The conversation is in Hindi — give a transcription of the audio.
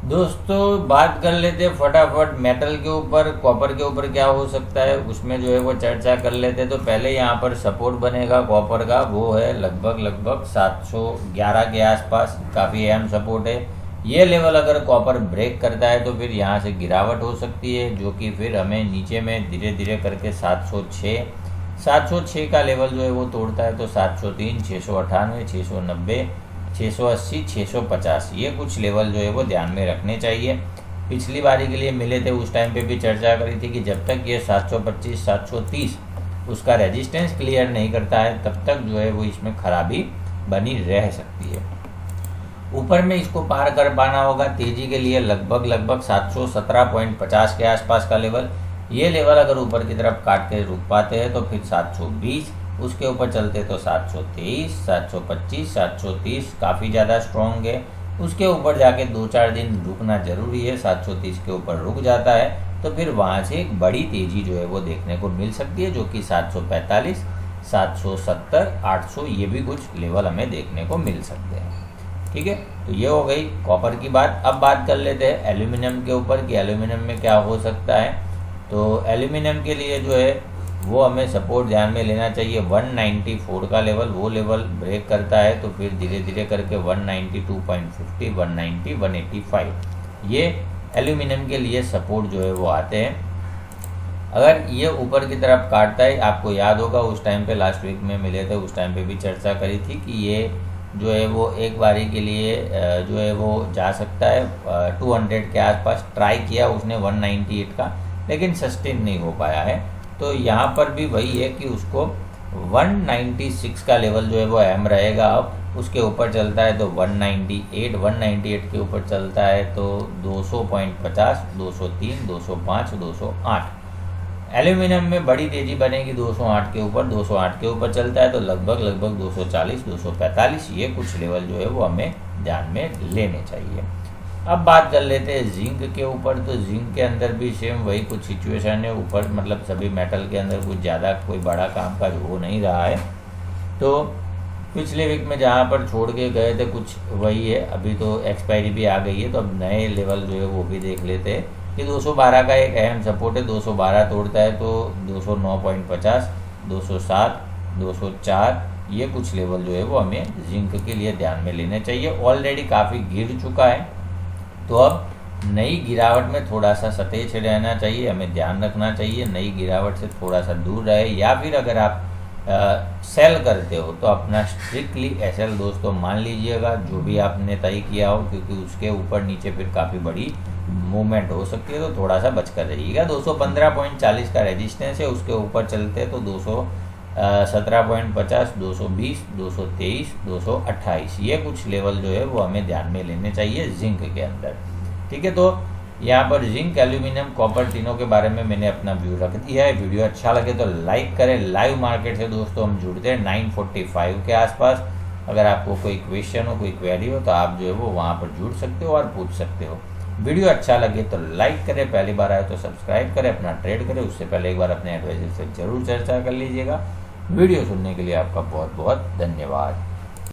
दोस्तों बात कर लेते हैं फटाफट मेटल के ऊपर। कॉपर के ऊपर क्या हो सकता है उसमें जो है वो चर्चा कर लेते हैं। तो पहले यहाँ पर सपोर्ट बनेगा कॉपर का, वो है लगभग 711 के आसपास, काफ़ी अहम सपोर्ट है। ये लेवल अगर कॉपर ब्रेक करता है तो फिर यहाँ से गिरावट हो सकती है, जो कि फिर हमें नीचे में धीरे धीरे करके 706 का लेवल जो है वो तोड़ता है। तो 703, 698, 690, 680, 650 ये कुछ लेवल जो है वो ध्यान में रखने चाहिए। पिछली बारी के लिए मिले थे, उस टाइम पे भी चर्चा करी थी कि जब तक ये 725, 730 उसका रेजिस्टेंस क्लियर नहीं करता है तब तक जो है वो इसमें खराबी बनी रह सकती है। ऊपर में इसको पार कर पाना होगा तेजी के लिए लगभग 717.50 के आसपास का लेवल। ये लेवल अगर ऊपर की तरफ काट के रुक पाते हैं तो फिर 720, उसके ऊपर चलते तो 723, 725, 730 काफ़ी ज़्यादा स्ट्रॉन्ग है। उसके ऊपर जाके 2-4 दिन रुकना जरूरी है। 730 के ऊपर रुक जाता है तो फिर वहाँ से एक बड़ी तेज़ी जो है वो देखने को मिल सकती है, जो कि 745, 770, 800 ये भी कुछ लेवल हमें देखने को मिल सकते हैं। ठीक है, तो ये हो गई कॉपर की बात। अब बात कर लेते हैं एल्यूमिनियम के ऊपर कि एल्यूमिनियम में क्या हो सकता है। तो एल्यूमिनियम के लिए जो है वो हमें सपोर्ट ध्यान में लेना चाहिए 194 का लेवल। वो लेवल ब्रेक करता है तो फिर धीरे धीरे करके 192.50, 190, 185 ये एल्यूमिनियम के लिए सपोर्ट जो है वो आते हैं। अगर ये ऊपर की तरफ काटता है, आपको याद होगा उस टाइम पे लास्ट वीक में मिले थे, उस टाइम पे भी चर्चा करी थी कि ये जो है वो एक बारी के लिए जो है वो जा सकता है 200 के आसपास। ट्राई किया उसने 198 का, लेकिन सस्टेन नहीं हो पाया है। तो यहाँ पर भी वही है कि उसको 196 का लेवल जो है वो अहम रहेगा। अब उसके ऊपर चलता है तो 198 के ऊपर चलता है तो 200.50, 203, 205, 208। एल्यूमिनियम में बड़ी तेजी बनेगी 208 के ऊपर। 208 के ऊपर चलता है तो लगभग 240, 245 ये कुछ लेवल जो है वो हमें ध्यान में लेने चाहिए। अब बात कर लेते हैं जिंक के ऊपर। तो जिंक के अंदर भी सेम वही कुछ सिचुएशन है। ऊपर मतलब सभी मेटल के अंदर कुछ ज़्यादा कोई बड़ा कामकाज हो नहीं रहा है। तो पिछले वीक में जहाँ पर छोड़ के गए थे कुछ वही है। अभी तो एक्सपायरी भी आ गई है तो अब नए लेवल जो है वो भी देख लेते हैं कि 212 का एक अहम सपोर्ट है। 212 तोड़ता है तो 209.50, 207, 204 ये कुछ लेवल जो है वो हमें जिंक के लिए ध्यान में लेने चाहिए। ऑलरेडी काफ़ी गिर चुका है तो अब नई गिरावट में थोड़ा सा सतेज रहना चाहिए, हमें ध्यान रखना चाहिए, नई गिरावट से थोड़ा सा दूर रहे। या फिर अगर आप सेल करते हो तो अपना स्ट्रिक्टली एसएल दोस्तों मान लीजिएगा, जो भी आपने तय किया हो, क्योंकि उसके ऊपर नीचे फिर काफ़ी बड़ी मूवमेंट हो सकती है। तो थोड़ा सा बचकर रहिएगा। 215.40 का रेजिस्टेंस है, उसके ऊपर चलते तो 217.50, 220, 223, 228 ये कुछ लेवल जो है वो हमें ध्यान में लेने चाहिए जिंक के अंदर। ठीक है, तो यहाँ पर जिंक, एल्यूमिनियम, कॉपर तीनों के बारे में मैंने अपना व्यू रख दिया है। वीडियो अच्छा लगे तो लाइक करें। लाइव मार्केट से दोस्तों हम जुड़ते हैं 9:45 के आसपास। अगर आपको कोई क्वेश्चन हो, कोई क्वेरी हो तो आप जो है वो वहाँ पर जुड़ सकते हो और पूछ सकते हो। वीडियो अच्छा लगे तो लाइक करें, पहली बार आए तो सब्सक्राइब करें, अपना ट्रेड करें। उससे पहले एक बार अपने एडवाइजर से जरूर चर्चा कर लीजिएगा। वीडियो सुनने के लिए आपका बहुत बहुत धन्यवाद।